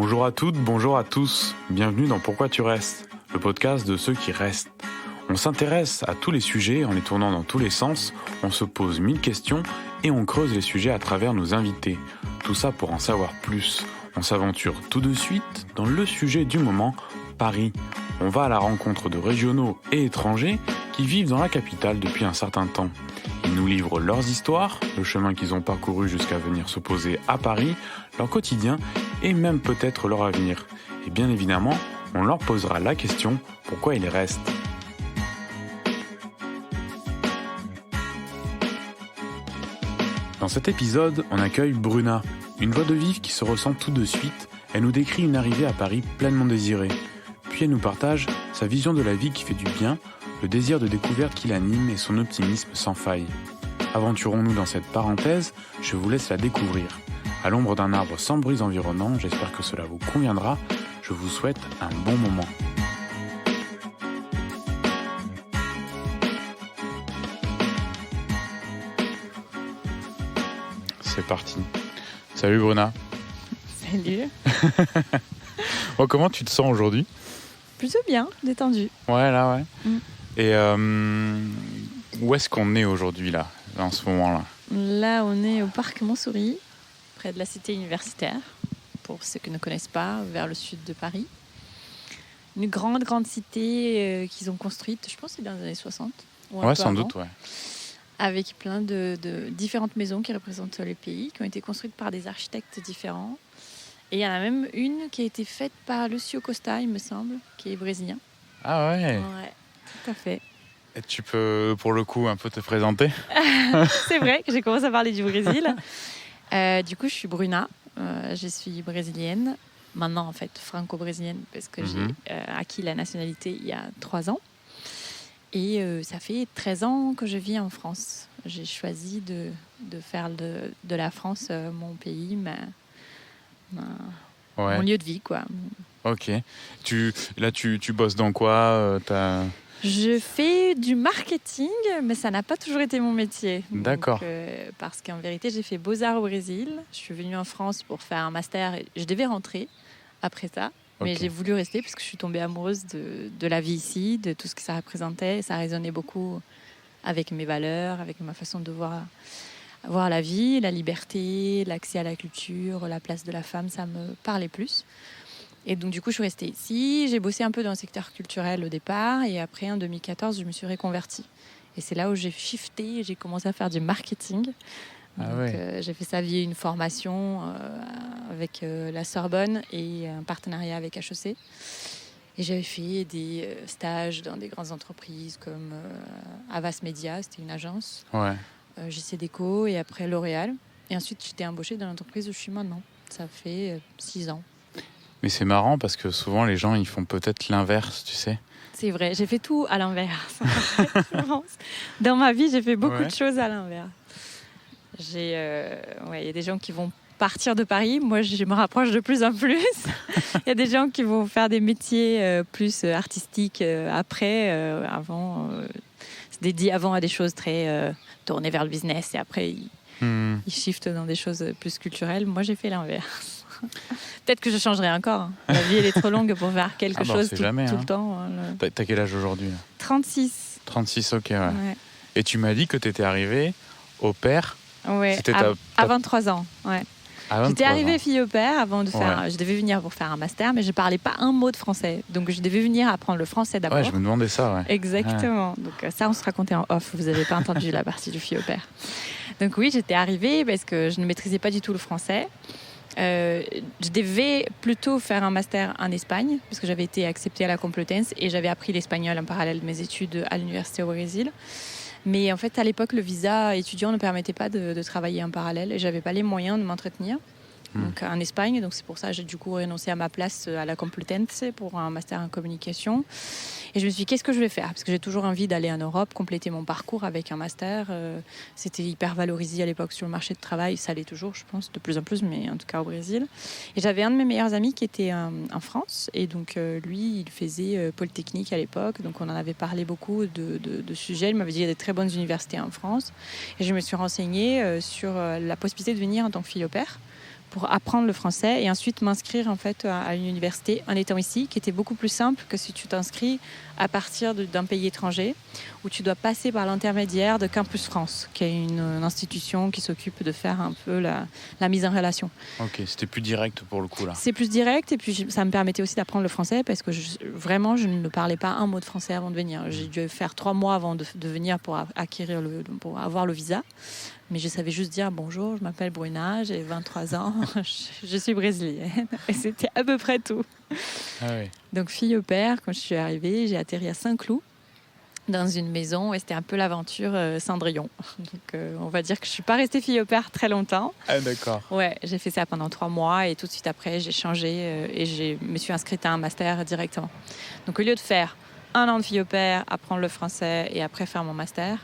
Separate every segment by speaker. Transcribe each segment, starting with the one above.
Speaker 1: Bonjour à toutes, bonjour à tous. Bienvenue dans Pourquoi tu restes, le podcast de ceux qui restent. On s'intéresse à tous les sujets en les tournant dans tous les sens, on se pose 1000 questions et on creuse les sujets à travers nos invités. Tout ça pour en savoir plus. On s'aventure tout de suite dans le sujet du moment, Paris. On va à la rencontre de régionaux et étrangers qui vivent dans la capitale depuis un certain temps. Ils nous livrent leurs histoires, le chemin qu'ils ont parcouru jusqu'à venir se poser à Paris, leur quotidien et même peut-être leur avenir. Et bien évidemment, on leur posera la question pourquoi ils restent. Dans cet épisode, on accueille Bruna, une joie de vivre qui se ressent tout de suite. Elle nous décrit une arrivée à Paris pleinement désirée. Puis elle nous partage sa vision de la vie qui fait du bien, le désir de découverte qui l'anime et son optimisme sans faille. Aventurons-nous dans cette parenthèse, je vous laisse la découvrir. À l'ombre d'un arbre sans bruit environnant, j'espère que cela vous conviendra. Je vous souhaite un bon moment. C'est parti. Salut Bruna.
Speaker 2: Salut.
Speaker 1: Oh, comment tu te sens aujourd'hui ?
Speaker 2: Plutôt bien, détendu.
Speaker 1: Ouais, là, ouais. Et où est-ce qu'on est aujourd'hui, là, en ce moment-là ?
Speaker 2: Là, on est au parc Montsouris, près de la cité universitaire, pour ceux qui ne connaissent pas, vers le sud de Paris. Une grande cité qu'ils ont construite, je pense que c'est dans les années 60.
Speaker 1: Ouais, sans doute, ouais.
Speaker 2: Avec plein de différentes maisons qui représentent les pays, qui ont été construites par des architectes différents. Et il y en a même une qui a été faite par Lúcio Costa, il me semble, qui est brésilien.
Speaker 1: Ah ouais.
Speaker 2: Ouais, tout à fait.
Speaker 1: Et tu peux, pour le coup, un peu te présenter ?
Speaker 2: C'est vrai que j'ai commencé à parler du Brésil. Du coup, je suis Bruna. Je suis brésilienne. Maintenant, en fait, franco-brésilienne, parce que j'ai acquis la nationalité il y a 3 ans. Et ça fait 13 ans que je vis en France. J'ai choisi de faire de la France mon pays, mon lieu de vie, quoi.
Speaker 1: Ok. Tu bosses dans quoi
Speaker 2: Je fais du marketing, mais ça n'a pas toujours été mon métier.
Speaker 1: D'accord.
Speaker 2: Donc, parce qu'en vérité, j'ai fait Beaux-Arts au Brésil. Je suis venue en France pour faire un master. Et je devais rentrer après ça. Mais j'ai voulu rester parce que je suis tombée amoureuse de la vie ici, de tout ce que ça représentait. Ça résonnait beaucoup avec mes valeurs, avec ma façon de voir la vie, la liberté, l'accès à la culture, la place de la femme, ça me parlait plus. Et donc du coup, je suis restée ici. J'ai bossé un peu dans le secteur culturel au départ. Et après, en 2014, je me suis reconvertie. Et c'est là où j'ai shifté et j'ai commencé à faire du marketing. J'ai fait ça via une formation avec la Sorbonne et un partenariat avec HEC. Et j'avais fait des stages dans des grandes entreprises comme Havas Media, c'était une agence, JC Deco et après L'Oréal. Et ensuite, j'étais embauchée dans l'entreprise où je suis maintenant. Ça fait 6 ans.
Speaker 1: Mais c'est marrant parce que souvent, les gens, ils font peut-être l'inverse, tu sais.
Speaker 2: C'est vrai, j'ai fait tout à l'inverse. Dans ma vie, j'ai fait beaucoup de choses à l'inverse. Il y a des gens qui vont partir de Paris. Moi, je me rapproche de plus en plus. Il y a des gens qui vont faire des métiers plus artistiques après. Avant, se dédient avant à des choses très tournées vers le business. Et après, ils shiftent dans des choses plus culturelles. Moi, j'ai fait l'inverse. Peut-être que je changerai encore. Hein. La vie, elle est trop longue pour faire quelque chose tout le temps.
Speaker 1: T'as quel âge aujourd'hui là ?
Speaker 2: 36.
Speaker 1: 36, ok, ouais. Et tu m'as dit que t'étais arrivée au pair.
Speaker 2: Ouais, à 23 ans. Ouais. J'étais arrivée fille au pair avant de faire. Je devais venir pour faire un master, mais je parlais pas un mot de français. Donc je devais venir apprendre le français d'abord.
Speaker 1: Ouais, je me demandais ça. Ouais.
Speaker 2: Exactement. Ouais. Donc ça, on se racontait en off. Vous n'avez pas entendu la partie du fille au pair. Donc oui, j'étais arrivée parce que je ne maîtrisais pas du tout le français. Je devais plutôt faire un master en Espagne parce que j'avais été acceptée à la Complutense et j'avais appris l'espagnol en parallèle de mes études à l'université au Brésil. Mais en fait, à l'époque, le visa étudiant ne permettait pas de travailler en parallèle et j'avais pas les moyens de m'entretenir. Donc, en Espagne, donc c'est pour ça que j'ai du coup renoncé à ma place à la Complutense pour un master en communication. Et je me suis dit, qu'est-ce que je vais faire ? Parce que j'ai toujours envie d'aller en Europe, compléter mon parcours avec un master. C'était hyper valorisé à l'époque sur le marché de travail. Ça l'est toujours, je pense, de plus en plus, mais en tout cas au Brésil. Et j'avais un de mes meilleurs amis qui était en France. Et donc, lui, il faisait Polytechnique à l'époque. Donc, on en avait parlé beaucoup de sujets. Il m'avait dit qu'il y a des très bonnes universités en France. Et je me suis renseignée sur la possibilité de venir en tant que fille au pair pour apprendre le français et ensuite m'inscrire en fait à une université en étant ici, qui était beaucoup plus simple que si tu t'inscris à partir d'un pays étranger où tu dois passer par l'intermédiaire de Campus France, qui est une institution qui s'occupe de faire un peu la mise en relation.
Speaker 1: Ok, c'était plus direct pour le coup là.
Speaker 2: C'est plus direct et puis ça me permettait aussi d'apprendre le français parce que vraiment je ne parlais pas un mot de français avant de venir. J'ai dû faire 3 mois avant de venir pour avoir le visa. Mais je savais juste dire bonjour, je m'appelle Bruna, j'ai 23 ans, je suis brésilienne. Et c'était à peu près tout.
Speaker 1: Ah oui.
Speaker 2: Donc fille au père, quand je suis arrivée, j'ai atterri à Saint-Cloud dans une maison et c'était un peu l'aventure Cendrillon. Donc on va dire que je ne suis pas restée fille au père très longtemps.
Speaker 1: Ah d'accord.
Speaker 2: Ouais, j'ai fait ça pendant 3 mois et tout de suite après j'ai changé et je me suis inscrite à un master directement. Donc au lieu de faire 1 an de fille au père, apprendre le français et après faire mon master,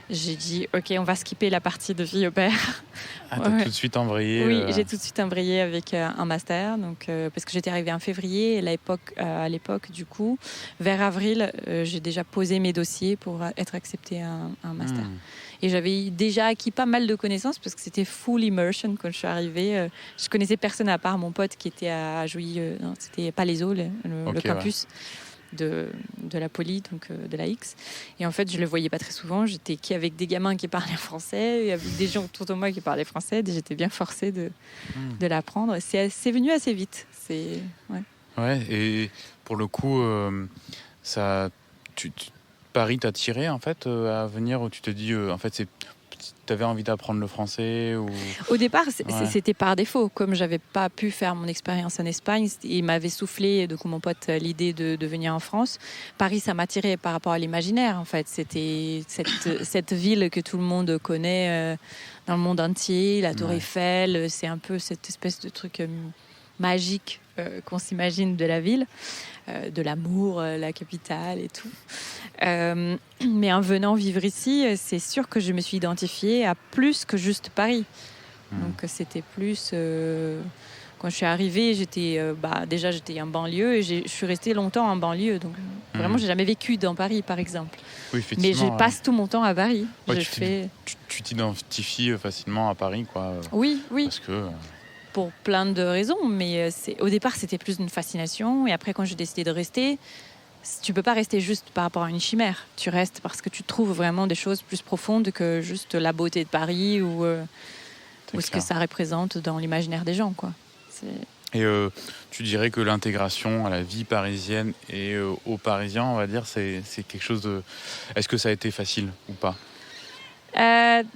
Speaker 2: j'ai dit, OK, on va skipper la partie de fille au père.
Speaker 1: Ah, t'as tout de suite embrayé.
Speaker 2: Oui, j'ai tout de suite embrayé avec un master. Donc, parce que j'étais arrivée en février. Et à l'époque, du coup, vers avril, j'ai déjà posé mes dossiers pour être acceptée à un master. Et j'avais déjà acquis pas mal de connaissances parce que c'était full immersion quand je suis arrivée. Je connaissais personne à part mon pote qui était à Jouy. Non, c'était Palaiseau, le campus. Ouais. De la Poly, donc de la X. Et en fait, je ne le voyais pas très souvent. J'étais qu'avec des gamins qui parlaient français et avec des gens autour de moi qui parlaient français. Et j'étais bien forcée de l'apprendre. C'est venu assez vite.
Speaker 1: Ouais, et pour le coup, Paris t'a tiré en fait à venir où tu te dis, en fait, tu avais envie d'apprendre le français ou...
Speaker 2: Au départ, c'était par défaut. Comme j'avais pas pu faire mon expérience en Espagne, il m'avait soufflé, de coup, mon pote, l'idée de venir en France. Paris, ça m'attirait par rapport à l'imaginaire, en fait. C'était cette ville que tout le monde connaît dans le monde entier, la Tour Eiffel. C'est un peu cette espèce de truc magique qu'on s'imagine de la ville, de l'amour, la capitale et tout. Mais en venant vivre ici, c'est sûr que je me suis identifiée à plus que juste Paris. Donc c'était plus... quand je suis arrivée, j'étais en banlieue et je suis restée longtemps en banlieue. Donc vraiment, j'ai jamais vécu dans Paris, par exemple.
Speaker 1: Oui,
Speaker 2: mais je passe tout mon temps à Paris.
Speaker 1: Tu t'identifies facilement à Paris, quoi.
Speaker 2: Oui.
Speaker 1: Parce que...
Speaker 2: Pour plein de raisons, mais au départ, c'était plus une fascination. Et après, quand j'ai décidé de rester... Tu peux pas rester juste par rapport à une chimère. Tu restes parce que tu trouves vraiment des choses plus profondes que juste la beauté de Paris ou ce que ça représente dans l'imaginaire des gens, quoi.
Speaker 1: Et tu dirais que l'intégration à la vie parisienne et aux Parisiens, on va dire, c'est quelque chose de... Est-ce que ça a été facile ou pas ?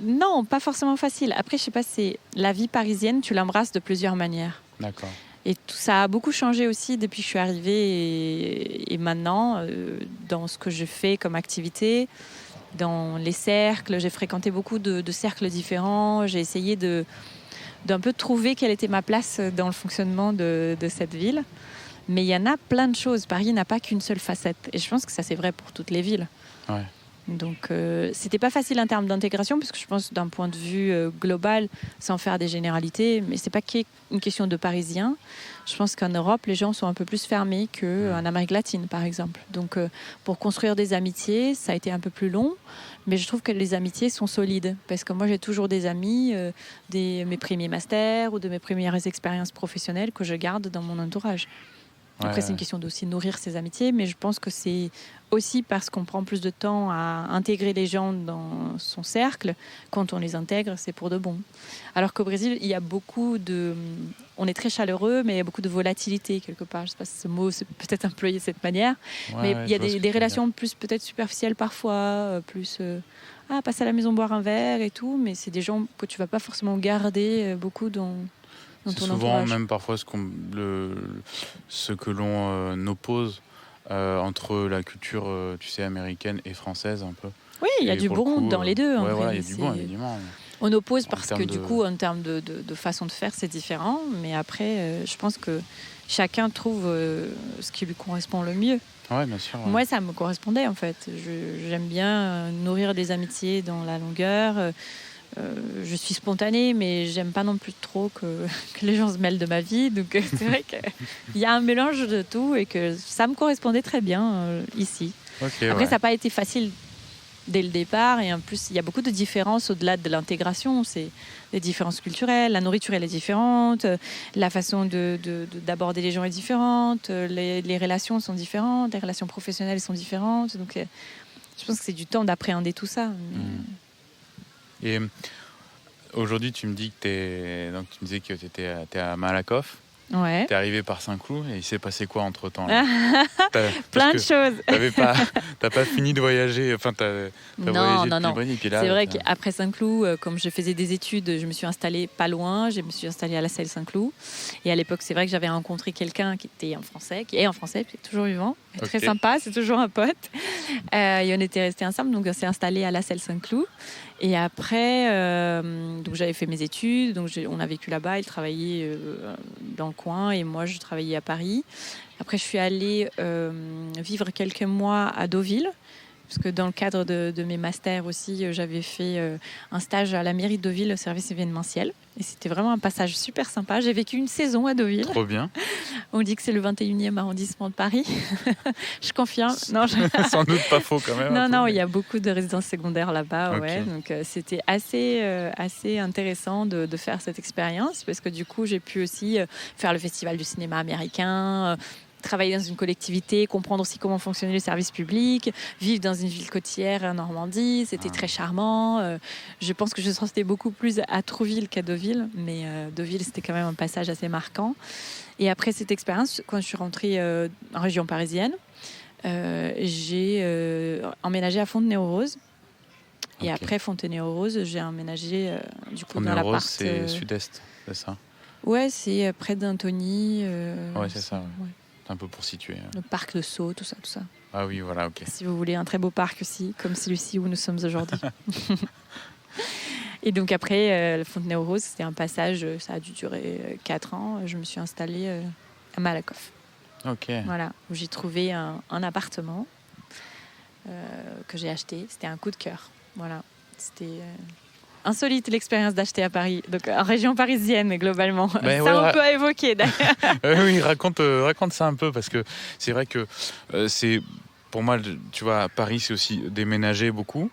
Speaker 2: Non, pas forcément facile. Après, je sais pas, c'est la vie parisienne, tu l'embrasses de plusieurs manières.
Speaker 1: D'accord.
Speaker 2: Et tout ça a beaucoup changé aussi depuis que je suis arrivée et maintenant, dans ce que je fais comme activité, dans les cercles. J'ai fréquenté beaucoup de cercles différents. J'ai essayé d'un peu trouver quelle était ma place dans le fonctionnement de cette ville. Mais il y en a plein de choses. Paris n'a pas qu'une seule facette. Et je pense que ça, c'est vrai pour toutes les villes.
Speaker 1: Ouais.
Speaker 2: Donc, c'était pas facile en termes d'intégration, parce que je pense d'un point de vue global, sans faire des généralités, mais c'est pas qu'une question de Parisiens. Je pense qu'en Europe, les gens sont un peu plus fermés qu'en Amérique latine, par exemple. Donc, pour construire des amitiés, ça a été un peu plus long, mais je trouve que les amitiés sont solides, parce que moi, j'ai toujours des amis, mes premiers masters ou de mes premières expériences professionnelles que je garde dans mon entourage. Après, c'est une question d'aussi nourrir ses amitiés, mais je pense que c'est aussi parce qu'on prend plus de temps à intégrer les gens dans son cercle. Quand on les intègre, c'est pour de bon. Alors qu'au Brésil, il y a beaucoup de... On est très chaleureux, mais il y a beaucoup de volatilité quelque part. Je ne sais pas si ce mot c'est peut-être employé de cette manière, mais il y a des relations plus peut-être superficielles parfois, plus... passer à la maison boire un verre et tout, mais c'est des gens que tu ne vas pas forcément garder beaucoup dans...
Speaker 1: C'est souvent même parfois ce que l'on oppose entre la culture, américaine et française un peu.
Speaker 2: Oui, il y a du bon dans les deux.
Speaker 1: Il y a du bon, évidemment.
Speaker 2: On oppose parce que du coup, en termes de façon de faire, c'est différent. Mais après, je pense que chacun trouve ce qui lui correspond le mieux.
Speaker 1: Oui, bien sûr. Ouais.
Speaker 2: Moi, ça me correspondait en fait. J'aime bien nourrir des amitiés dans la longueur. Je suis spontanée, mais j'aime pas non plus trop que les gens se mêlent de ma vie. Donc c'est vrai qu'il y a un mélange de tout et que ça me correspondait très bien ici.
Speaker 1: Okay,
Speaker 2: après, ça n'a pas été facile dès le départ. Et en plus, il y a beaucoup de différences au-delà de l'intégration. C'est des différences culturelles. La nourriture, elle est différente. La façon d'aborder les gens est différente. Les relations sont différentes. Les relations professionnelles sont différentes. Donc, je pense que c'est du temps d'appréhender tout ça.
Speaker 1: Et aujourd'hui, tu me dis que donc tu me disais que t'es à Malakoff.
Speaker 2: Ouais.
Speaker 1: T'es arrivé par Saint-Cloud et il s'est passé quoi entre-temps
Speaker 2: Plein de choses.
Speaker 1: T'as pas fini de voyager. Enfin, t'as voyagé depuis Brésil. Et puis là,
Speaker 2: c'est vrai qu'après Saint-Cloud, comme je faisais des études, je me suis installée pas loin. Je me suis installée à La Celle-Saint-Cloud. Et à l'époque, c'est vrai que j'avais rencontré quelqu'un qui est en français, qui est toujours vivant. Okay. Très sympa, c'est toujours un pote. Et on était restés ensemble, donc on s'est installé à La Celle-Saint-Cloud. Et après, donc j'avais fait mes études, donc on a vécu là-bas. Il travaillait dans le coin et moi, je travaillais à Paris. Après, je suis allée vivre quelques mois à Deauville, parce que dans le cadre de mes masters aussi, j'avais fait un stage à la mairie de Deauville, au service événementiel. Et c'était vraiment un passage super sympa. J'ai vécu une saison à Deauville.
Speaker 1: Trop bien.
Speaker 2: On dit que c'est le 21e arrondissement de Paris. Je confirme. Non,
Speaker 1: Sans doute pas faux quand même.
Speaker 2: Non, il y a beaucoup de résidences secondaires là-bas. Okay. Ouais. Donc, c'était assez intéressant de faire cette expérience, parce que du coup, j'ai pu aussi faire le festival du cinéma américain, travailler dans une collectivité, comprendre aussi comment fonctionnait le service public, vivre dans une ville côtière en Normandie, c'était très charmant. Je pense que je sentais beaucoup plus à Trouville qu'à Deauville, mais Deauville, c'était quand même un passage assez marquant. Et après cette expérience, quand je suis rentrée en région parisienne, j'ai emménagé à Fontenay-aux-Roses. Et après Fontenay-aux-Roses, j'ai emménagé du coup dans l'appart.
Speaker 1: C'est sud-est, c'est ça?
Speaker 2: Ouais, c'est près d'Antony.
Speaker 1: Ouais, c'est ça. Ouais. Un peu pour situer.
Speaker 2: Le parc de Sceaux, tout ça.
Speaker 1: Ah oui, voilà, ok.
Speaker 2: Si vous voulez un très beau parc aussi, comme celui-ci où nous sommes aujourd'hui. Et donc après, Fontenay-aux-Roses, c'était un passage, ça a dû durer 4 ans. Je me suis installée à Malakoff.
Speaker 1: Ok.
Speaker 2: Voilà, où j'ai trouvé un appartement que j'ai acheté. C'était un coup de cœur. Voilà, c'était... insolite l'expérience d'acheter à Paris, donc en région parisienne globalement.
Speaker 1: Ben
Speaker 2: ça on peut évoquer d'ailleurs.
Speaker 1: Oui, raconte ça un peu, parce que c'est vrai que c'est, pour moi, tu vois, Paris c'est aussi déménager beaucoup.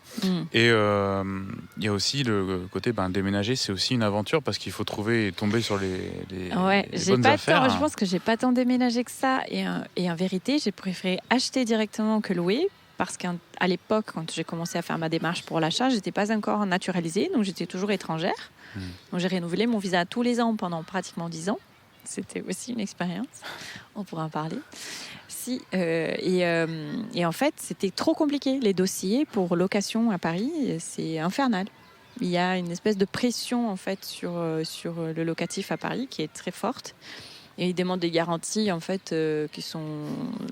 Speaker 1: Et il y a aussi le côté déménager, c'est aussi une aventure, parce qu'il faut tomber sur les bonnes affaires.
Speaker 2: Je pense que j'ai pas tant déménagé que ça, et en vérité j'ai préféré acheter directement que louer. Parce qu'à l'époque, quand j'ai commencé à faire ma démarche pour l'achat, je n'étais pas encore naturalisée, donc j'étais toujours étrangère. Donc j'ai renouvelé mon visa tous les ans pendant pratiquement 10 ans. C'était aussi une expérience, on pourra en parler. Et en fait, c'était trop compliqué. Les dossiers pour location à Paris, c'est infernal. Il y a une espèce de pression en fait sur le locatif à Paris qui est très forte. Et ils demandent des garanties en fait qui sont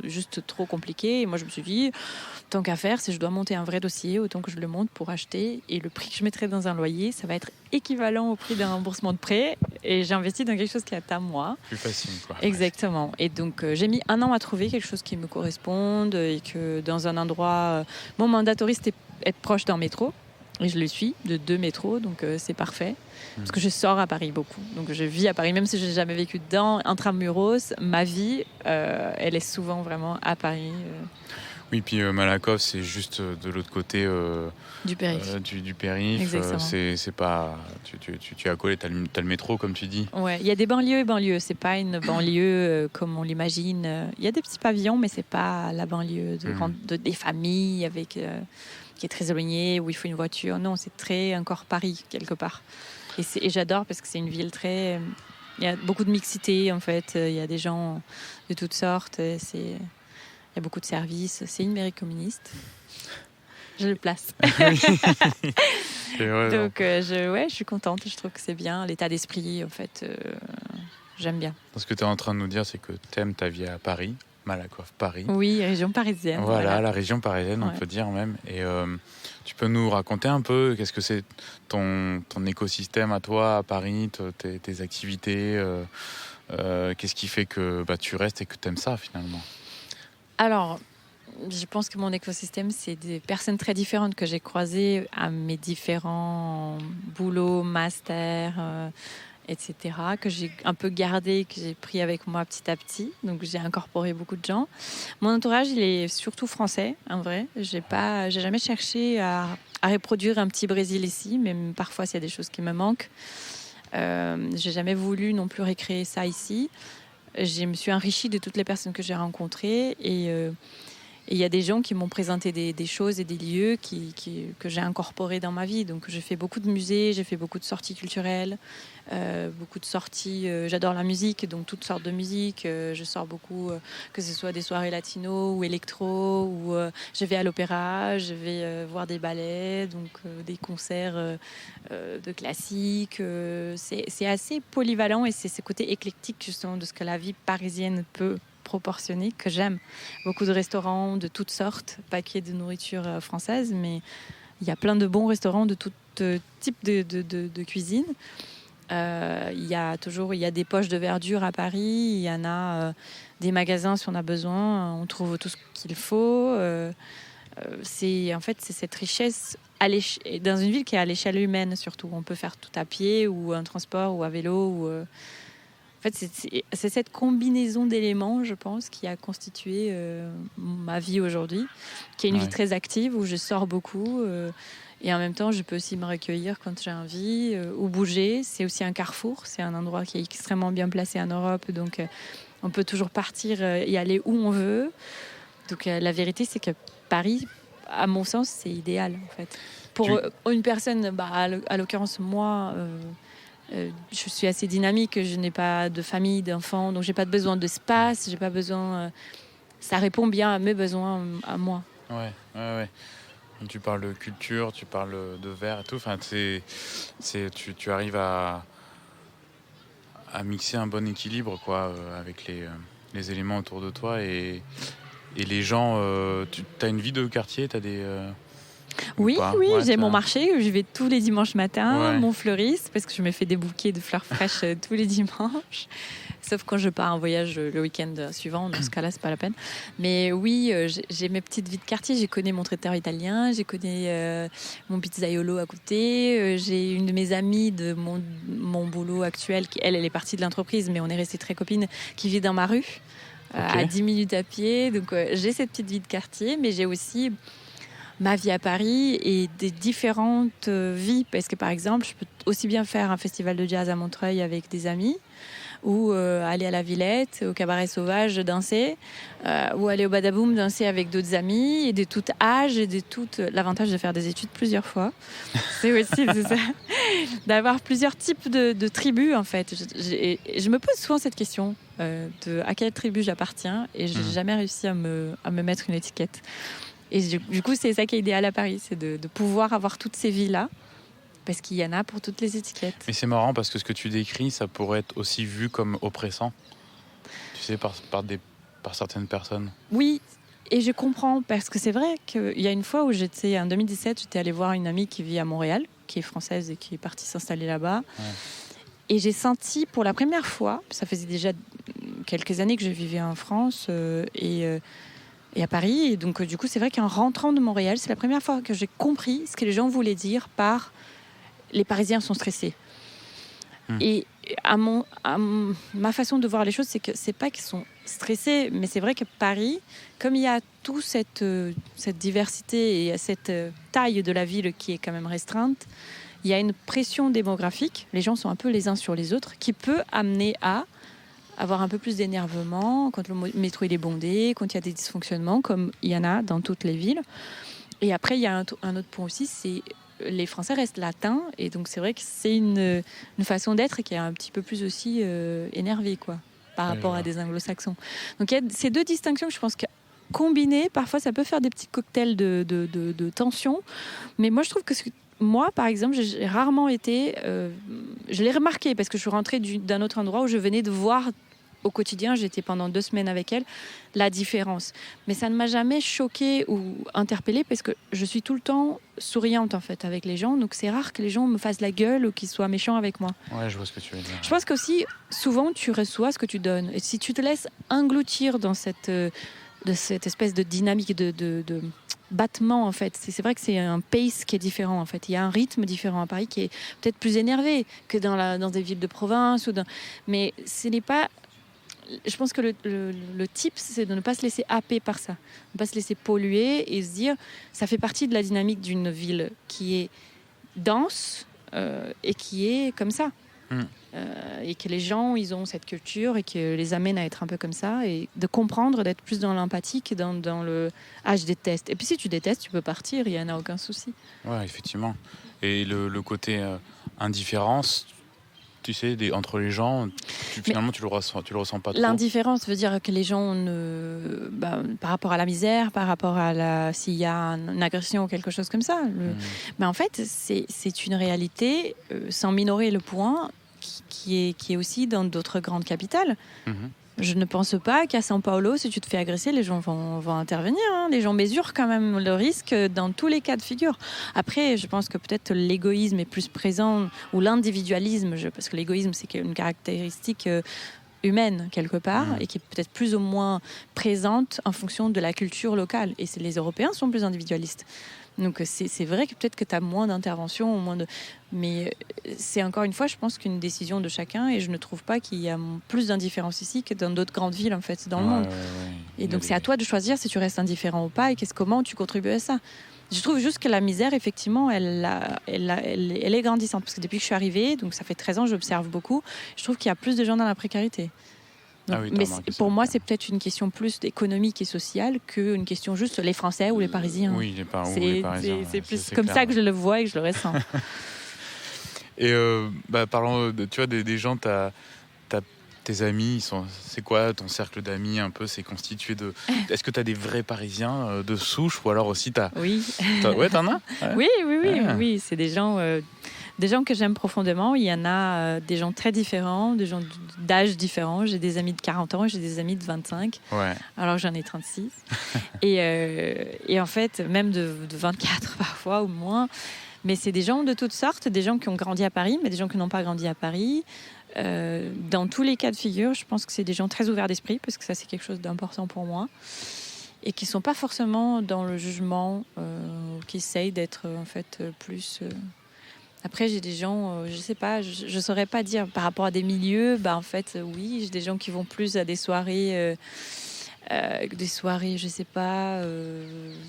Speaker 2: juste trop compliquées. Et moi je me suis dit, tant qu'à faire, si je dois monter un vrai dossier, autant que je le monte pour acheter. Et le prix que je mettrai dans un loyer, ça va être équivalent au prix d'un remboursement de prêt. Et j'ai investi dans quelque chose qui est à moi.
Speaker 1: Plus facile, quoi.
Speaker 2: Exactement. Et donc j'ai mis 1 an à trouver quelque chose qui me corresponde, et que dans un endroit... Mon mandatory, c'était être proche d'un métro. Et je le suis, de 2 métros, donc c'est parfait. Parce que je sors à Paris beaucoup. Donc je vis à Paris, même si je n'ai jamais vécu dedans. Intramuros, ma vie, elle est souvent vraiment à Paris.
Speaker 1: Oui, puis Malakoff, c'est juste de l'autre côté
Speaker 2: du périph'.
Speaker 1: Du périph'. C'est pas... Tu as collé, t'as le métro, comme tu dis.
Speaker 2: Ouais, il y a des banlieues et banlieues. C'est pas une banlieue comme on l'imagine. Il y a des petits pavillons, mais c'est pas la banlieue des familles avec... qui est très éloigné, où il faut une voiture. Non, c'est très encore Paris, quelque part. Et j'adore, parce que c'est une ville très... Il y a beaucoup de mixité, en fait. Il y a des gens de toutes sortes. Il y a beaucoup de services. C'est une mairie communiste. Je le place.
Speaker 1: C'est vrai,
Speaker 2: donc, je suis contente. Je trouve que c'est bien. L'état d'esprit, en fait, j'aime bien.
Speaker 1: Ce que tu es en train de nous dire, c'est que tu aimes ta vie à Paris. Malakoff, Paris.
Speaker 2: Oui, région parisienne.
Speaker 1: Voilà, la région parisienne, on peut dire même. Et tu peux nous raconter un peu, qu'est-ce que c'est ton écosystème à toi, à Paris, tes activités, qu'est-ce qui fait que tu restes et que tu aimes ça, finalement?
Speaker 2: Alors, je pense que mon écosystème, c'est des personnes très différentes que j'ai croisées à mes différents boulots, masters, etc., que j'ai un peu gardé, que j'ai pris avec moi petit à petit. Donc j'ai incorporé beaucoup de gens. Mon entourage, il est surtout français, en vrai. J'ai jamais cherché à reproduire un petit Brésil ici, même parfois s'il y a des choses qui me manquent. J'ai jamais voulu non plus recréer ça ici. Je me suis enrichie de toutes les personnes que j'ai rencontrées et il y a des gens qui m'ont présenté des choses et des lieux que j'ai incorporés dans ma vie. Donc, j'ai fait beaucoup de musées, j'ai fait beaucoup de sorties culturelles, beaucoup de sorties. J'adore la musique, donc toutes sortes de musique. Je sors beaucoup, que ce soit des soirées latino ou électro, ou je vais à l'opéra, je vais voir des ballets, donc des concerts de classiques. C'est assez polyvalent et c'est ce côté éclectique justement de ce que la vie parisienne peut proportionné que j'aime. Beaucoup de restaurants de toutes sortes, pas qu'il y ait de nourriture française, mais il y a plein de bons restaurants de tout type de cuisine. Il y a des poches de verdure à Paris, il y en a des magasins si on a besoin, on trouve tout ce qu'il faut. C'est cette richesse dans une ville qui est à l'échelle humaine surtout. On peut faire tout à pied ou en transport ou à vélo. En fait, c'est cette combinaison d'éléments, je pense, qui a constitué ma vie aujourd'hui, qui est une vie très active, où je sors beaucoup. Et en même temps, je peux aussi me recueillir quand j'ai envie, ou bouger. C'est aussi un carrefour. C'est un endroit qui est extrêmement bien placé en Europe. Donc, on peut toujours partir et aller où on veut. Donc, la vérité, c'est que Paris, à mon sens, c'est idéal, en fait. Pour une personne, à l'occurrence, moi... je suis assez dynamique, je n'ai pas de famille, d'enfants, donc j'ai pas besoin d'espace, j'ai pas besoin. Ça répond bien à mes besoins, à moi.
Speaker 1: Ouais. Tu parles de culture, tu parles de verre et tout. Enfin, tu arrives à mixer un bon équilibre, quoi, avec les éléments autour de toi et les gens. Tu as une vie de quartier, t'as des.
Speaker 2: Oui, j'ai mon marché où je vais tous les dimanches matins, mon fleuriste, parce que je me fais des bouquets de fleurs fraîches tous les dimanches. Sauf quand je pars en voyage le week-end suivant, dans ce cas-là, c'est pas la peine. Mais oui, j'ai mes petites vies de quartier. J'ai connu mon traiteur italien, j'ai connu mon pizzaiolo à côté. J'ai une de mes amies de mon boulot actuel, qui elle est partie de l'entreprise, mais on est resté très copines, qui vit dans ma rue, à 10 minutes à pied. Donc j'ai cette petite vie de quartier, mais j'ai aussi ma vie à Paris et des différentes vies. Parce que, par exemple, je peux aussi bien faire un festival de jazz à Montreuil avec des amis, ou aller à la Villette, au Cabaret Sauvage, danser, ou aller au Badaboum, danser avec d'autres amis, et de tout âge, et l'avantage de faire des études plusieurs fois, c'est aussi ça, d'avoir plusieurs types de tribus, en fait. Je me pose souvent cette question, à quelle tribu j'appartiens, et je n'ai jamais réussi à me mettre une étiquette. Et du coup, c'est ça qui est idéal à Paris, c'est de pouvoir avoir toutes ces vies-là, parce qu'il y en a pour toutes les étiquettes.
Speaker 1: Mais c'est marrant parce que ce que tu décris, ça pourrait être aussi vu comme oppressant, tu sais, par certaines personnes.
Speaker 2: Oui, et je comprends, parce que c'est vrai qu'il y a une fois où en 2017, j'étais allée voir une amie qui vit à Montréal, qui est française et qui est partie s'installer là-bas. Ouais. Et j'ai senti pour la première fois, ça faisait déjà quelques années que je vivais en France et à Paris. Et donc, du coup, c'est vrai qu'en rentrant de Montréal, c'est la première fois que j'ai compris ce que les gens voulaient dire par « les Parisiens sont stressés ». Et à ma façon de voir les choses, c'est que c'est pas qu'ils sont stressés, mais c'est vrai que Paris, comme il y a toute cette diversité et cette taille de la ville qui est quand même restreinte, il y a une pression démographique, les gens sont un peu les uns sur les autres, qui peut amener à avoir un peu plus d'énervement quand le métro il est bondé, quand il y a des dysfonctionnements, comme il y en a dans toutes les villes. Et après, il y a un autre point aussi, c'est les Français restent latins, et donc c'est vrai que c'est une façon d'être qui est un petit peu plus aussi énervée, quoi, par rapport à des anglo-saxons. Donc il y a ces deux distinctions que je pense que combinées, parfois ça peut faire des petits cocktails de tension. Mais moi je trouve que moi, par exemple, j'ai rarement été... je l'ai remarqué parce que je suis rentrée d'un autre endroit où je venais de voir au quotidien, j'étais pendant 2 semaines avec elle, la différence. Mais ça ne m'a jamais choquée ou interpellée parce que je suis tout le temps souriante, en fait, avec les gens. Donc, c'est rare que les gens me fassent la gueule ou qu'ils soient méchants avec moi.
Speaker 1: Ouais, je vois ce que tu veux dire.
Speaker 2: Je pense qu'aussi, souvent, tu reçois ce que tu donnes. Et si tu te laisses engloutir dans cette espèce de dynamique battement en fait. C'est vrai que c'est un pace qui est différent en fait. Il y a un rythme différent à Paris qui est peut-être plus énervé que dans des villes de province mais ce n'est pas. Je pense que le tip, c'est de ne pas se laisser happer par ça, de ne pas se laisser polluer et se dire ça fait partie de la dynamique d'une ville qui est dense et qui est comme ça. Et que les gens, ils ont cette culture et que les amène à être un peu comme ça et de comprendre, d'être plus dans l'empathie que dans le « ah, je déteste ». Et puis si tu détestes, tu peux partir, il n'y en a aucun souci.
Speaker 1: Ouais, effectivement. Et le côté indifférence, tu sais, entre les gens, finalement, tu le ressens pas trop.
Speaker 2: L'indifférence veut dire que les gens, par rapport à la misère, par rapport à s'il y a une agression ou quelque chose comme ça. Mais en fait, c'est une réalité, sans minorer le point, qui est aussi dans d'autres grandes capitales. Je ne pense pas qu'à São Paulo, si tu te fais agresser, les gens vont intervenir. Hein. Les gens mesurent quand même le risque dans tous les cas de figure. Après, je pense que peut-être l'égoïsme est plus présent, ou l'individualisme, parce que l'égoïsme, c'est une caractéristique humaine, quelque part, et qui est peut-être plus ou moins présente en fonction de la culture locale. Et les Européens sont plus individualistes. Donc c'est vrai que peut-être que tu as moins d'intervention, mais c'est encore une fois, je pense qu'une décision de chacun, et je ne trouve pas qu'il y a plus d'indifférence ici que dans d'autres grandes villes en fait dans le monde. Et donc c'est à toi de choisir si tu restes indifférent ou pas et comment tu contribues à ça. Je trouve juste que la misère, effectivement, elle est grandissante parce que depuis que je suis arrivée, donc ça fait 13 ans, j'observe beaucoup, je trouve qu'il y a plus de gens dans la précarité. Donc, mais pour moi, c'est peut-être une question plus économique et sociale qu'une question juste les Français ou les Parisiens.
Speaker 1: Oui, les Parisiens.
Speaker 2: C'est plus comme ça que je le vois et que je le ressens.
Speaker 1: Et parlons tu vois, des gens, tes amis, c'est quoi ton cercle d'amis un peu? C'est constitué de... Est-ce que tu as des vrais Parisiens de souche ou alors aussi
Speaker 2: Oui.
Speaker 1: Ouais, t'en as? Ouais.
Speaker 2: Oui. C'est des gens que j'aime profondément. Il y en a des gens très différents, des gens d'âge différents. J'ai des amis de 40 ans, j'ai des amis de 25.
Speaker 1: Ouais.
Speaker 2: Alors j'en ai 36. et en fait, même de 24 parfois ou moins. Mais c'est des gens de toutes sortes, des gens qui ont grandi à Paris, mais des gens qui n'ont pas grandi à Paris. Dans tous les cas de figure, je pense que c'est des gens très ouverts d'esprit, parce que ça, c'est quelque chose d'important pour moi. Et qui ne sont pas forcément dans le jugement, qui essayent d'être en fait plus... Après, j'ai des gens, je sais pas, je saurais pas dire par rapport à des milieux. En fait, oui, j'ai des gens qui vont plus à des soirées, je sais pas,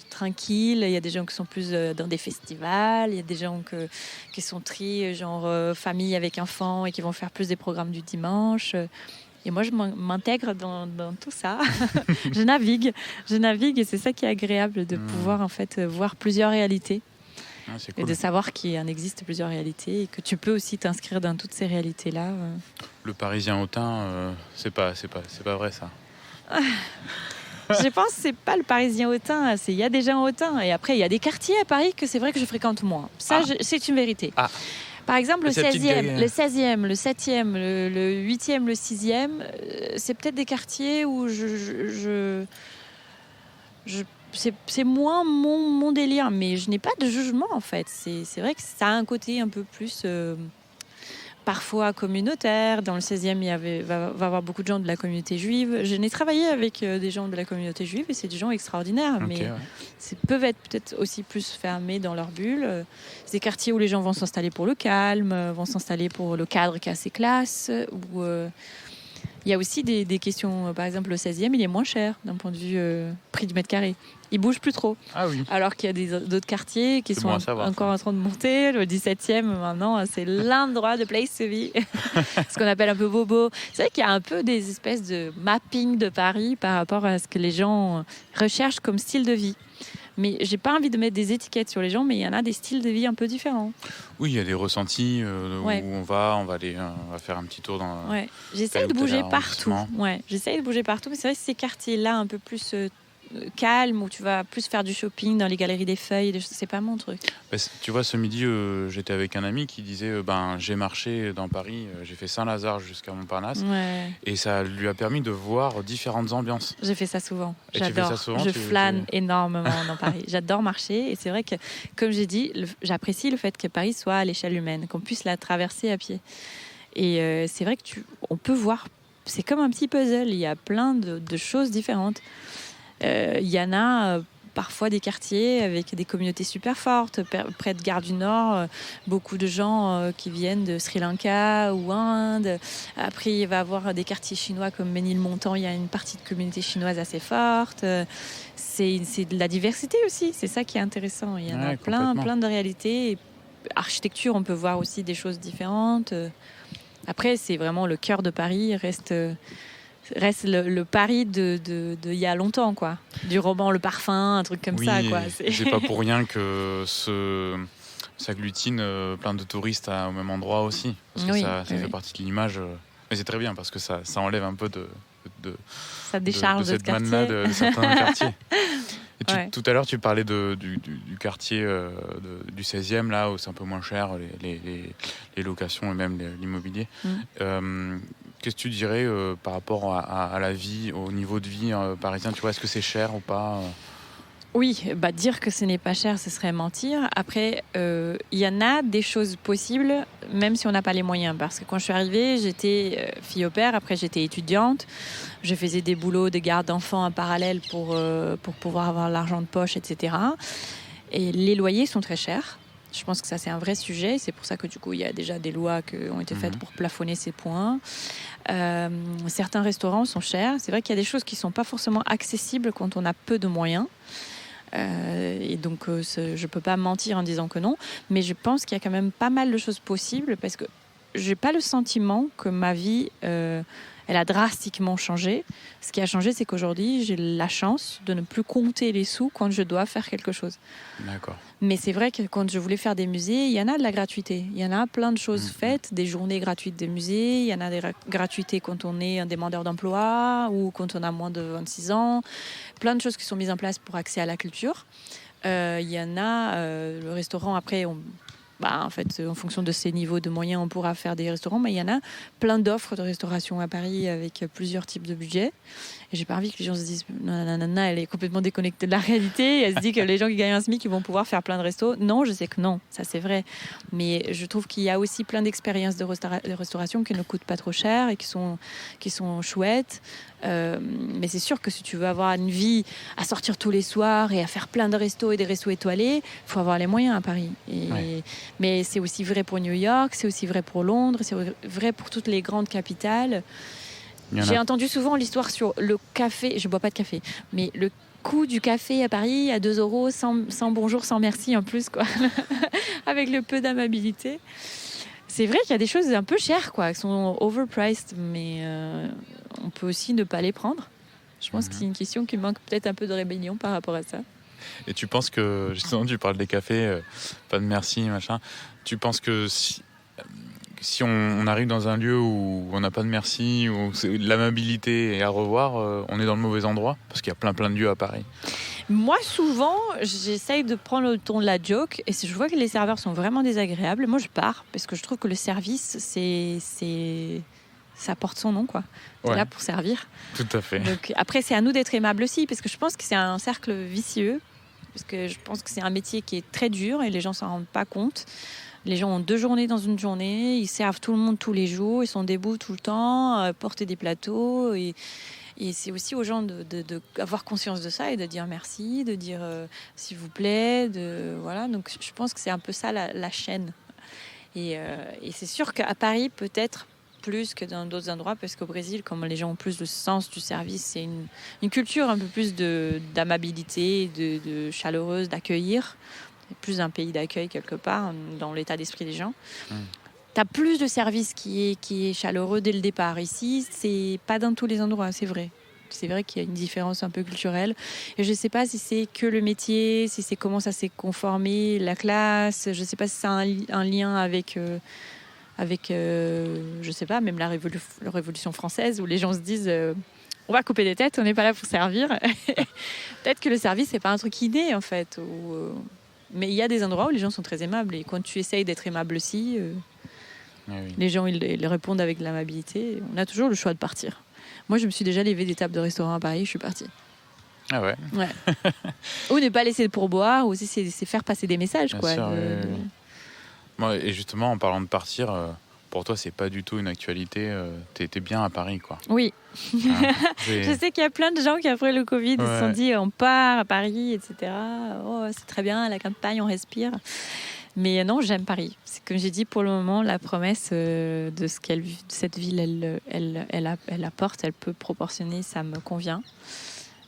Speaker 2: tranquilles. Il y a des gens qui sont plus dans des festivals. Il y a des gens qui sont très genre famille avec enfants et qui vont faire plus des programmes du dimanche. Et moi, je m'intègre dans tout ça. je navigue et c'est ça qui est agréable de pouvoir en fait voir plusieurs réalités. C'est cool. Et de savoir qu'il en existe plusieurs réalités et que tu peux aussi t'inscrire dans toutes ces réalités-là.
Speaker 1: Le Parisien hautain, c'est pas vrai ça.
Speaker 2: Je pense que c'est pas le Parisien hautain, il y a des gens hautains et après il y a des quartiers à Paris que c'est vrai que je fréquente moins. Ça, c'est une vérité. Par exemple, le 16e, le 7e, le 8e, le 6e, c'est peut-être des quartiers où c'est moins mon délire, mais je n'ai pas de jugement en fait. C'est vrai que ça a un côté un peu plus parfois communautaire. Dans le 16e, il va y avoir beaucoup de gens de la communauté juive. Je n'ai travaillé avec des gens de la communauté juive et c'est des gens extraordinaires, mais peuvent être peut-être aussi plus fermés dans leur bulle. C'est des quartiers où les gens vont s'installer pour le calme, vont s'installer pour le cadre qui est assez classe, où il y a aussi des questions. Par exemple, le 16e, il est moins cher d'un point de vue prix du mètre carré. Il bouge plus trop.
Speaker 1: Ah oui.
Speaker 2: Alors qu'il y a d'autres quartiers qui sont encore en train de monter. Le 17e, maintenant, c'est l'endroit de place to be. Ce qu'on appelle un peu bobo. C'est vrai qu'il y a un peu des espèces de mapping de Paris par rapport à ce que les gens recherchent comme style de vie. Mais j'ai pas envie de mettre des étiquettes sur les gens, mais il y en a des styles de vie un peu différents.
Speaker 1: Oui, il y a des ressentis où on va faire un petit tour dans.
Speaker 2: Ouais. J'essaye de bouger partout. J'essaye de bouger partout, mais c'est vrai que ces quartiers-là un peu plus calme, où tu vas plus faire du shopping dans les galeries des feuilles, c'est pas mon truc.
Speaker 1: Tu vois, ce midi, j'étais avec un ami qui disait j'ai marché dans Paris, j'ai fait Saint-Lazare jusqu'à Montparnasse, et ça lui a permis de voir différentes ambiances.
Speaker 2: J'ai fait ça souvent.
Speaker 1: Et
Speaker 2: j'adore.
Speaker 1: Tu fais ça souvent,
Speaker 2: je flâne énormément dans Paris. J'adore marcher, et c'est vrai que, comme j'ai dit, j'apprécie le fait que Paris soit à l'échelle humaine, qu'on puisse la traverser à pied. Et c'est vrai que on peut voir, c'est comme un petit puzzle, il y a plein de choses différentes. Il y en a parfois des quartiers avec des communautés super fortes. Près de Gare du Nord, beaucoup de gens qui viennent de Sri Lanka ou Inde. Après, il va y avoir des quartiers chinois comme Ménilmontant. Il y a une partie de communauté chinoise assez forte. C'est de la diversité aussi. C'est ça qui est intéressant. Il y en a plein de réalités. Et architecture, on peut voir aussi des choses différentes. Après, c'est vraiment le cœur de Paris, reste le Paris de il y a longtemps, quoi. Du roman Le Parfum, un truc comme ça, quoi.
Speaker 1: C'est pas pour rien que s'agglutine plein de touristes au même endroit aussi. Parce que ça fait partie de l'image. Mais c'est très bien parce que ça enlève un peu de
Speaker 2: ça décharge
Speaker 1: de cette manne-là de certains quartiers. Et tout à l'heure, tu parlais du quartier du 16e, là, où c'est un peu moins cher, les locations et même l'immobilier. Qu'est-ce que tu dirais par rapport à la vie, au niveau de vie parisien? Tu vois, est-ce que c'est cher ou pas?
Speaker 2: Oui, dire que ce n'est pas cher, ce serait mentir. Après, il y en a des choses possibles, même si on n'a pas les moyens. Parce que quand je suis arrivée, j'étais fille au père. Après, j'étais étudiante. Je faisais des boulots de garde d'enfants en parallèle pour pouvoir avoir l'argent de poche, etc. Et les loyers sont très chers. Je pense que ça, c'est un vrai sujet. C'est pour ça que, du coup, il y a déjà des lois qui ont été faites pour plafonner ces points. Certains restaurants sont chers. C'est vrai qu'il y a des choses qui ne sont pas forcément accessibles quand on a peu de moyens. Et donc je ne peux pas mentir en disant que non, mais je pense qu'il y a quand même pas mal de choses possibles parce que j'ai pas le sentiment que ma vie elle a drastiquement changé. Ce qui a changé, c'est qu'aujourd'hui j'ai la chance de ne plus compter les sous quand je dois faire quelque chose.
Speaker 1: D'accord.
Speaker 2: Mais c'est vrai que quand je voulais faire des musées, il y en a de la gratuité. Il y en a plein de choses faites, des journées gratuites des musées, il y en a des gratuités quand on est un demandeur d'emploi ou quand on a moins de 26 ans. Plein de choses qui sont mises en place pour accès à la culture. Il y en a, le restaurant, après, en fait, en fonction de ces niveaux de moyens, on pourra faire des restaurants, mais il y en a plein d'offres de restauration à Paris avec plusieurs types de budgets. Et j'ai pas envie que les gens se disent nanana, elle est complètement déconnectée de la réalité. Elle se dit que les gens qui gagnent un SMIC, ils vont pouvoir faire plein de restos. Non, je sais que non, ça c'est vrai. Mais je trouve qu'il y a aussi plein d'expériences de restauration qui ne coûtent pas trop cher et qui sont chouettes. Mais c'est sûr que si tu veux avoir une vie à sortir tous les soirs et à faire plein de restos et des restos étoilés, il faut avoir les moyens à Paris. Mais c'est aussi vrai pour New York, c'est aussi vrai pour Londres, c'est vrai pour toutes les grandes capitales. J'ai entendu souvent l'histoire sur le café, je bois pas de café, mais le coût du café à Paris à 2 €, sans bonjour, sans merci en plus, quoi. Avec le peu d'amabilité. C'est vrai qu'il y a des choses un peu chères, quoi, qui sont overpriced, mais on peut aussi ne pas les prendre. Je pense que c'est une question qui manque peut-être un peu de rébellion par rapport à ça.
Speaker 1: Et tu penses que, justement, tu parles des cafés, pas de merci, machin. Tu penses que si on arrive dans un lieu où on n'a pas de merci, où l'amabilité est à revoir, on est dans le mauvais endroit? Parce qu'il y a plein de lieux à Paris.
Speaker 2: Moi, souvent, j'essaye de prendre le ton de la joke. Et si je vois que les serveurs sont vraiment désagréables, moi, je pars. Parce que je trouve que le service, ça porte son nom, quoi. C'est là pour servir.
Speaker 1: Tout à fait.
Speaker 2: Donc, après, c'est à nous d'être aimables aussi. Parce que je pense que c'est un cercle vicieux. Parce que je pense que c'est un métier qui est très dur et les gens s'en rendent pas compte. Les gens ont 2 journées dans une journée, ils servent tout le monde tous les jours, ils sont debout tout le temps, porter des plateaux. Et c'est aussi aux gens d'avoir conscience de ça et de dire merci, de dire s'il vous plaît. Voilà. Donc je pense que c'est un peu ça la chaîne. Et c'est sûr qu'à Paris, peut-être plus que dans d'autres endroits, parce qu'au Brésil, comme les gens ont plus le sens du service, c'est une culture un peu plus d'amabilité, de chaleureuse, d'accueillir. Plus un pays d'accueil quelque part dans l'état d'esprit des gens. T'as plus de service qui est chaleureux dès le départ. Ici, c'est pas dans tous les endroits, c'est vrai. C'est vrai qu'il y a une différence un peu culturelle. Et je sais pas si c'est que le métier, si c'est comment ça s'est conformé, la classe. Je sais pas si ça a un lien avec je sais pas, même la Révolution française, où les gens se disent on va couper des têtes, on n'est pas là pour servir. Peut-être que le service, c'est pas un truc inné, en fait. Mais il y a des endroits où les gens sont très aimables. Et quand tu essayes d'être aimable aussi, les gens ils répondent avec de l'amabilité. On a toujours le choix de partir. Moi, je me suis déjà levée des tables de restaurant à Paris, je suis partie.
Speaker 1: Ah ouais.
Speaker 2: Ou ne pas laisser de pourboire, ou aussi c'est faire passer des messages.
Speaker 1: Bien
Speaker 2: quoi.
Speaker 1: Sûr, Moi, et justement, en parlant de partir, pour toi, c'est pas du tout une actualité. T'es bien à Paris, quoi.
Speaker 2: Oui.
Speaker 1: Hein,
Speaker 2: Je sais qu'il y a plein de gens qui, après le Covid, se sont dit on part à Paris, etc. Oh, c'est très bien, la campagne, on respire. Mais non, j'aime Paris. C'est comme j'ai dit, pour le moment, la promesse de cette ville, elle apporte, elle peut proportionner, ça me convient.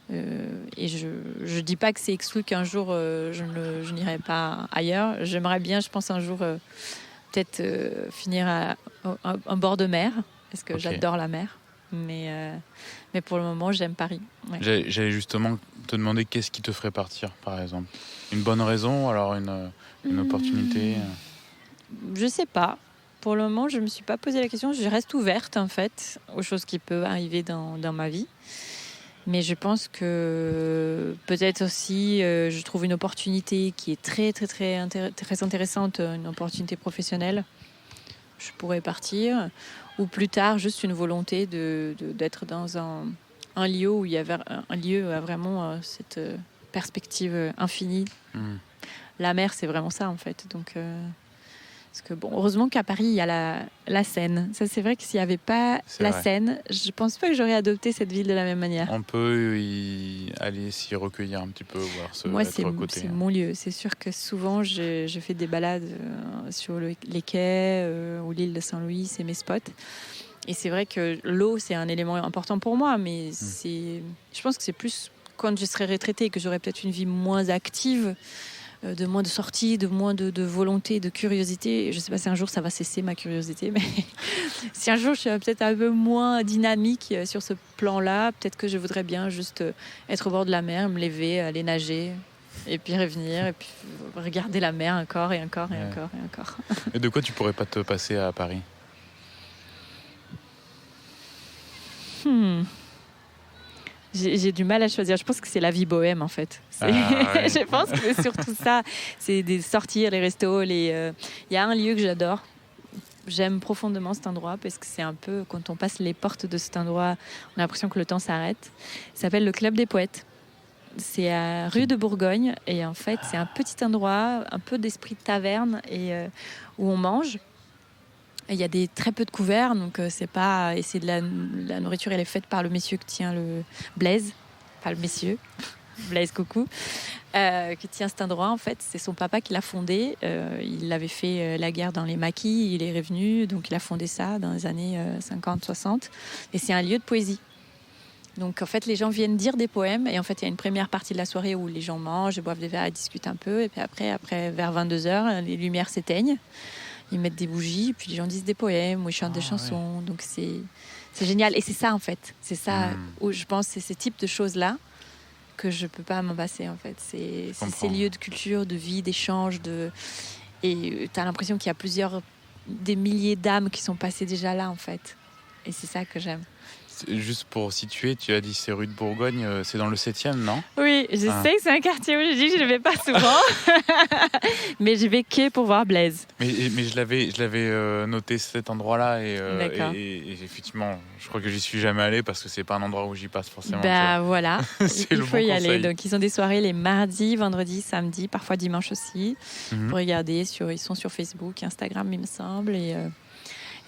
Speaker 2: Et je dis pas que c'est exclu qu'un jour je n'irai pas ailleurs. J'aimerais bien, je pense un jour peut-être finir en bord de mer, parce que j'adore la mer. Mais pour le moment, j'aime Paris. Ouais.
Speaker 1: J'allais justement te demander qu'est-ce qui te ferait partir, par exemple. Une bonne raison, alors une opportunité.
Speaker 2: Je sais pas. Pour le moment, je me suis pas posé la question. Je reste ouverte en fait aux choses qui peuvent arriver dans ma vie. Mais je pense que peut-être aussi, je trouve une opportunité qui est très, très, très, très intéressante, une opportunité professionnelle. Je pourrais partir. Ou plus tard, juste une volonté d'être dans un lieu où il y avait un lieu où vraiment cette perspective infinie. La mer, c'est vraiment ça, en fait. Donc, parce que, bon, heureusement qu'à Paris, il y a la Seine. Ça, c'est vrai que s'il n'y avait pas Seine, je ne pense pas que j'aurais adopté cette ville de la même manière.
Speaker 1: On peut y aller s'y recueillir un petit peu, voir
Speaker 2: Moi, c'est mon lieu. C'est sûr que souvent, je fais des balades sur les quais ou l'île de Saint-Louis, c'est mes spots. Et c'est vrai que l'eau, c'est un élément important pour moi, mais je pense que c'est plus quand je serai retraitée et que j'aurai peut-être une vie moins active, de moins de sorties, de moins de volonté, de curiosité. Je ne sais pas si un jour ça va cesser ma curiosité, mais si un jour je suis peut-être un peu moins dynamique sur ce plan-là, peut-être que je voudrais bien juste être au bord de la mer, me lever, aller nager, et puis revenir, et puis regarder la mer encore et encore et encore et encore.
Speaker 1: Et de quoi tu pourrais pas te passer à Paris ?
Speaker 2: J'ai du mal à choisir. Je pense que c'est la vie bohème, en fait. Je pense que c'est surtout ça. C'est des sortir, les restos. Il y a un lieu que j'adore. J'aime profondément cet endroit parce que c'est un peu, quand on passe les portes de cet endroit, on a l'impression que le temps s'arrête. Il s'appelle le Club des Poètes. C'est à rue de Bourgogne. Et en fait, c'est un petit endroit, un peu d'esprit de taverne, où on mange. Il y a très peu de couverts, donc c'est pas. Et c'est la nourriture, elle est faite par le monsieur qui tient le Blaise, pas le monsieur, Blaise coucou, qui tient cet endroit. En fait, c'est son papa qui l'a fondé. Il avait fait la guerre dans les maquis, il est revenu, donc il a fondé ça dans les années 50-60. Et c'est un lieu de poésie. Donc en fait, les gens viennent dire des poèmes, et en fait, il y a une première partie de la soirée où les gens mangent, boivent des verres et discutent un peu, et puis après vers 22h, les lumières s'éteignent. Ils mettent des bougies, puis les gens disent des poèmes ou ils chantent des chansons. Ouais. Donc c'est génial. Et c'est ça, en fait. C'est ça où je pense, c'est ce type de choses-là que je ne peux pas m'en passer, en fait. C'est ces lieux de culture, de vie, d'échange. Et tu as l'impression qu'il y a des milliers d'âmes qui sont passées déjà là, en fait. Et c'est ça que j'aime.
Speaker 1: Juste pour situer, tu as dit c'est rue de Bourgogne, c'est dans le 7e, non ?
Speaker 2: Oui, je sais que c'est un quartier où je dis que je ne vais pas souvent, mais je vais que pour voir Blaise.
Speaker 1: Mais je l'avais noté cet endroit-là et effectivement, je crois que j'y suis jamais allé parce que c'est pas un endroit où j'y passe forcément.
Speaker 2: Voilà, il faut y aller. Donc ils ont des soirées les mardis, vendredis, samedis, parfois dimanche aussi. Pour regarder, ils sont sur Facebook, Instagram, il me semble, et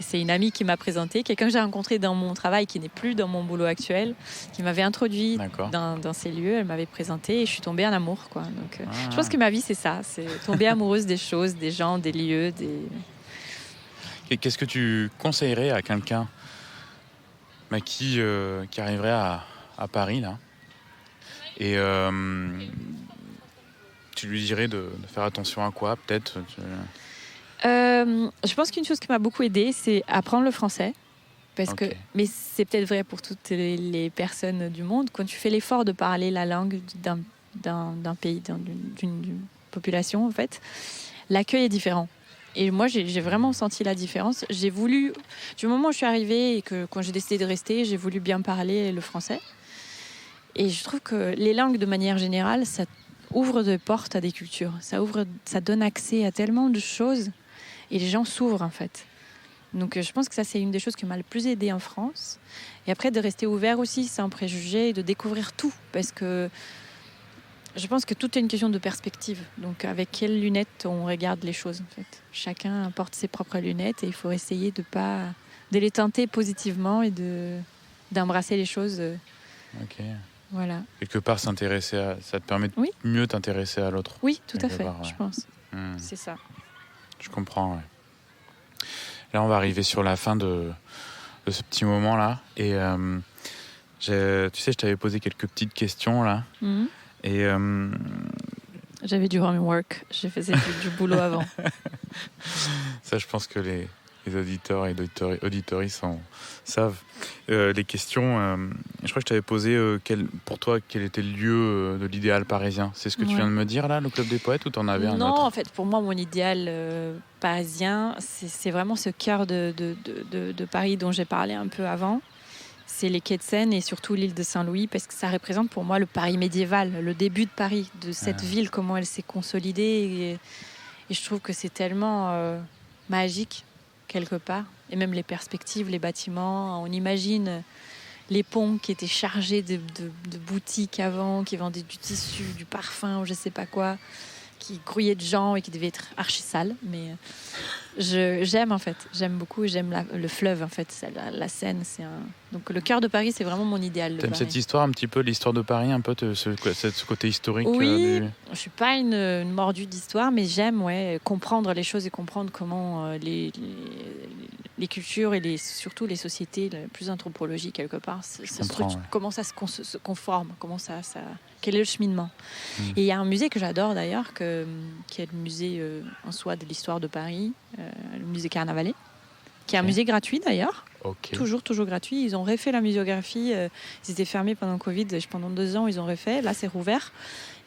Speaker 2: c'est une amie qui m'a présenté, quelqu'un que j'ai rencontré dans mon travail, qui n'est plus dans mon boulot actuel, qui m'avait introduit dans ces lieux. Elle m'avait présenté et je suis tombée en amour, quoi. Donc, je pense que ma vie, c'est ça. C'est tomber amoureuse des choses, des gens, des lieux.
Speaker 1: Et qu'est-ce que tu conseillerais à quelqu'un qui arriverait à Paris, là, et tu lui dirais de faire attention à quoi, peut-être
Speaker 2: Je pense qu'une chose qui m'a beaucoup aidée, c'est apprendre le français. Mais c'est peut-être vrai pour toutes les personnes du monde. Quand tu fais l'effort de parler la langue d'un pays, d'une population, en fait, l'accueil est différent. Et moi, j'ai vraiment senti la différence. J'ai voulu, du moment où je suis arrivée et que quand j'ai décidé de rester, j'ai voulu bien parler le français. Et je trouve que les langues, de manière générale, ça ouvre des portes à des cultures. Ça donne accès à tellement de choses. Et les gens s'ouvrent, en fait. Donc, je pense que ça, c'est une des choses qui m'a le plus aidée en France. Et après, de rester ouvert aussi, sans préjugés, et de découvrir tout. Parce que Je pense que tout est une question de perspective. Donc, avec quelles lunettes on regarde les choses, en fait. Chacun porte ses propres lunettes et il faut essayer de les teinter positivement et d'embrasser les choses.
Speaker 1: Ok.
Speaker 2: Voilà.
Speaker 1: Quelque part, ça te permet de mieux t'intéresser à l'autre.
Speaker 2: Oui, tout à fait, je pense. C'est ça.
Speaker 1: Je comprends, ouais. Là, on va arriver sur la fin de ce petit moment-là. Et tu sais, je t'avais posé quelques petites questions, là.
Speaker 2: Mm-hmm.
Speaker 1: Et
Speaker 2: j'avais du homework, j'ai fait du boulot avant.
Speaker 1: Ça, je pense que les auditeurs et auditoristes savent. Les questions, je crois que je t'avais posé pour toi, quel était le lieu de l'idéal parisien. C'est ce que tu viens de me dire là, le Club des Poètes, ou t'en avais un autre?
Speaker 2: Non, en fait, pour moi, mon idéal parisien, c'est vraiment ce cœur de Paris dont j'ai parlé un peu avant. C'est les quais de Seine et surtout l'île de Saint-Louis, parce que ça représente pour moi le Paris médiéval, le début de Paris, de cette ville, comment elle s'est consolidée. Et je trouve que c'est tellement magique, quelque part. Et même les perspectives, les bâtiments, on imagine les ponts qui étaient chargés de boutiques avant, qui vendaient du tissu, du parfum ou je sais pas quoi, qui grouillaient de gens et qui devaient être archi sales. Mais j'aime en fait, j'aime beaucoup, j'aime le fleuve en fait, la Seine. Donc le cœur de Paris, c'est vraiment mon idéal.
Speaker 1: T'aimes cette histoire un petit peu, l'histoire de Paris, un peu ce côté historique?
Speaker 2: Oui, je suis pas une mordue d'histoire, mais j'aime comprendre les choses et comprendre comment les cultures et surtout les sociétés plus anthropologiques quelque part, comment ça se conforme, quel est le cheminement. Et il y a un musée que j'adore d'ailleurs, qui est le musée en soi de l'histoire de Paris, le musée Carnavalet, qui est un musée gratuit d'ailleurs.
Speaker 1: Okay.
Speaker 2: Toujours gratuit. Ils ont refait la muséographie. Ils étaient fermés pendant le Covid. Pendant 2 ans, ils ont refait. Là, c'est rouvert.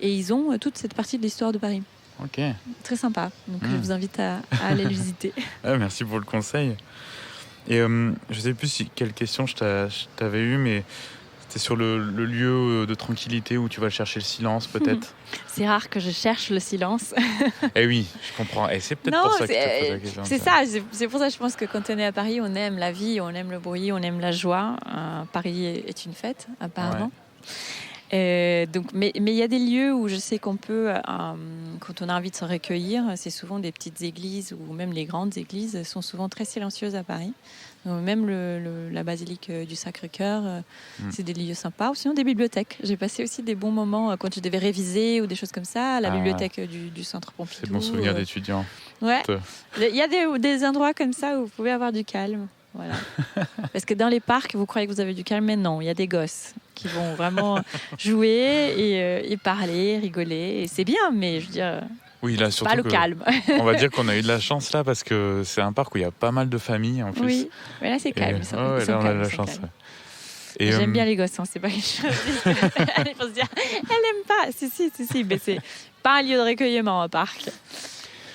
Speaker 2: Et ils ont toute cette partie de l'histoire de Paris.
Speaker 1: Ok.
Speaker 2: Très sympa. Donc, je vous invite à aller le visiter.
Speaker 1: Merci pour le conseil. Et je ne sais plus quelle question je t'avais eu, mais c'était sur le lieu de tranquillité où tu vas chercher le silence, peut-être.
Speaker 2: C'est rare que je cherche le silence.
Speaker 1: Eh oui, je comprends. Et c'est peut-être pour ça que je te pose la question.
Speaker 2: C'est ça. C'est pour ça que je pense que quand on est à Paris, on aime la vie, on aime le bruit, on aime la joie. Paris est une fête, apparemment. Mais il y a des lieux où je sais qu'on peut, quand on a envie de se recueillir, c'est souvent des petites églises ou même les grandes églises sont souvent très silencieuses à Paris. Donc, même la basilique du Sacré-Cœur, c'est des lieux sympas. Ou sinon des bibliothèques. J'ai passé aussi des bons moments quand je devais réviser ou des choses comme ça. La bibliothèque du Centre Pompidou.
Speaker 1: C'est bon souvenir d'étudiant.
Speaker 2: Ouais. Il y a des endroits comme ça où vous pouvez avoir du calme. Voilà. Parce que dans les parcs, vous croyez que vous avez du calme, mais non, il y a des gosses qui vont vraiment jouer et parler, rigoler. Et c'est bien, mais je veux dire,
Speaker 1: oui, là, surtout
Speaker 2: pas le calme.
Speaker 1: On va dire qu'on a eu de la chance là, parce que c'est un parc où il y a pas mal de familles en plus.
Speaker 2: Oui, mais là c'est calme.
Speaker 1: Là, on a de la chance.
Speaker 2: Et j'aime bien les gosses, c'est pas quelque chose. Il faut se dire, elle n'aime pas. Si, mais c'est pas un lieu de recueillement, un parc.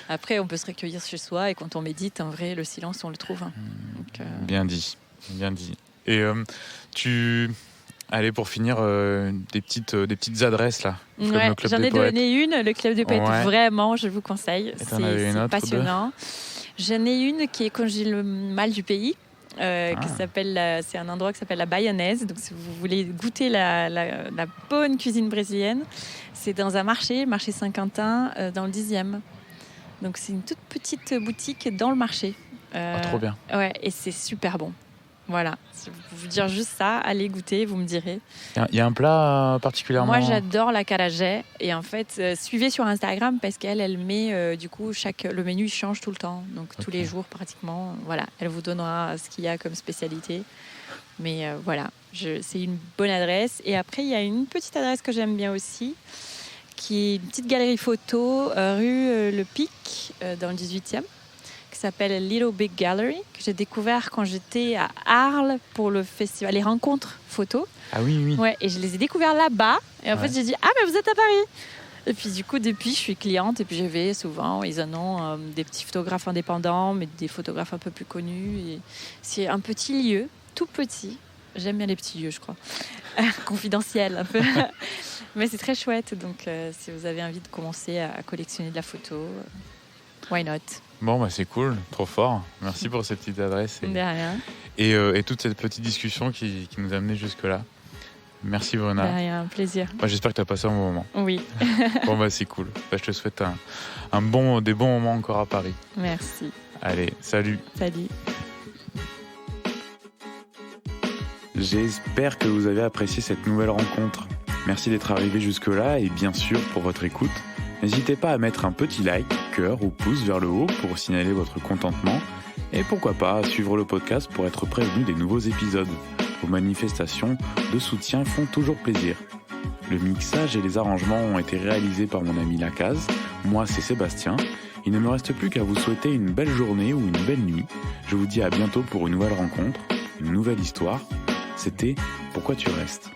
Speaker 2: Après, on peut se recueillir chez soi et quand on médite, en vrai, le silence, on le trouve. Donc,
Speaker 1: bien dit. Et allez, pour finir, des petites adresses là.
Speaker 2: Ouais, j'en ai donné une, le Club des Poètes, vraiment, je vous conseille. C'est passionnant. J'en ai une qui est quand j'ai le mal du pays. C'est un endroit qui s'appelle la Bayonnaise. Donc, si vous voulez goûter la bonne cuisine brésilienne, c'est dans un marché Saint-Quentin, dans le 10e. Donc, c'est une toute petite boutique dans le marché.
Speaker 1: Trop bien.
Speaker 2: Ouais, et c'est super bon. Voilà, je vais vous dire juste ça, allez goûter, vous me direz.
Speaker 1: Il y a un plat particulièrement...
Speaker 2: Moi, j'adore la carajé. Et en fait, suivez sur Instagram parce qu'elle met, du coup, le menu change tout le temps. Donc, tous les jours, pratiquement. Voilà, elle vous donnera ce qu'il y a comme spécialité. Mais voilà, c'est une bonne adresse. Et après, il y a une petite adresse que j'aime bien aussi, qui est une petite galerie photo rue Le Pic, dans le 18e. Qui s'appelle Little Big Gallery, que j'ai découvert quand j'étais à Arles pour le festival, les rencontres photos.
Speaker 1: Ah oui.
Speaker 2: Ouais, et je les ai découverts là-bas. Et en fait, j'ai dit, mais vous êtes à Paris. Et puis du coup, depuis, je suis cliente et puis je vais souvent. Ils en ont des petits photographes indépendants, mais des photographes un peu plus connus. Et c'est un petit lieu, tout petit. J'aime bien les petits lieux, je crois. Confidentiel un peu. Mais c'est très chouette. Donc, si vous avez envie de commencer à collectionner de la photo, why not?
Speaker 1: Bon, c'est cool, trop fort. Merci pour cette petite adresse.
Speaker 2: De rien.
Speaker 1: Et toute cette petite discussion qui nous a amené jusque-là. Merci Bruna.
Speaker 2: De rien, un plaisir.
Speaker 1: Moi, j'espère que tu as passé un bon moment.
Speaker 2: Oui.
Speaker 1: Bon, c'est cool. Je te souhaite des bons moments encore à Paris.
Speaker 2: Merci.
Speaker 1: Allez, salut.
Speaker 2: Salut.
Speaker 1: J'espère que vous avez apprécié cette nouvelle rencontre. Merci d'être arrivé jusque-là et bien sûr pour votre écoute. N'hésitez pas à mettre un petit like, cœur ou pouce vers le haut pour signaler votre contentement. Et pourquoi pas à suivre le podcast pour être prévenu des nouveaux épisodes. Vos manifestations de soutien font toujours plaisir. Le mixage et les arrangements ont été réalisés par mon ami Lacaze. Moi, c'est Sébastien. Il ne me reste plus qu'à vous souhaiter une belle journée ou une belle nuit. Je vous dis à bientôt pour une nouvelle rencontre, une nouvelle histoire. C'était Pourquoi tu restes ?